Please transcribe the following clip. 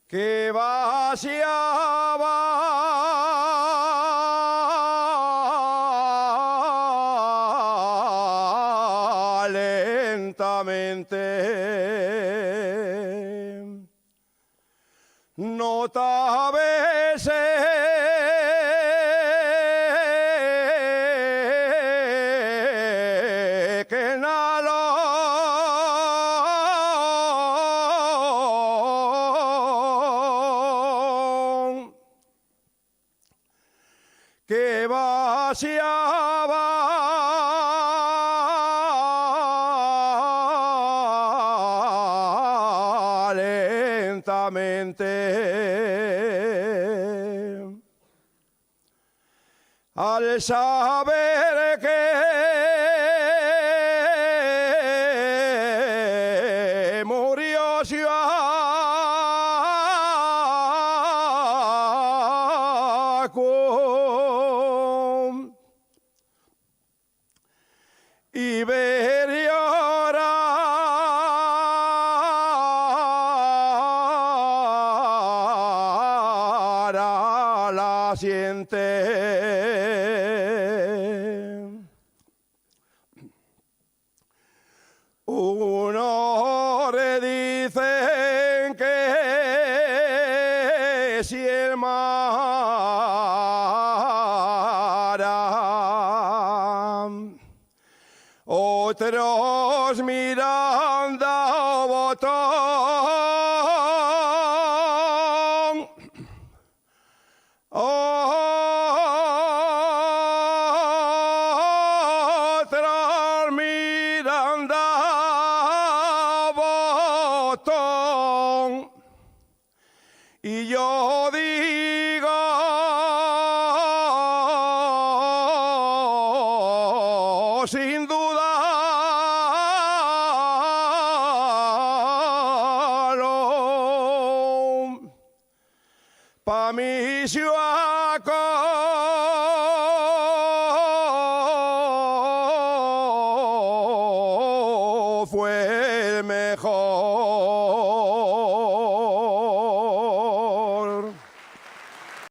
que vaciaba lentamente. Nota veces que en alón que vaciaba lentamente. Al saber que murió Siaco y ver llorar a la siente. Uno le dicen que si el mara, otros Miranda o Botón, otros Miranda Botón, y yo digo sin dudarlo, pa' mí Siaco fue el mejor.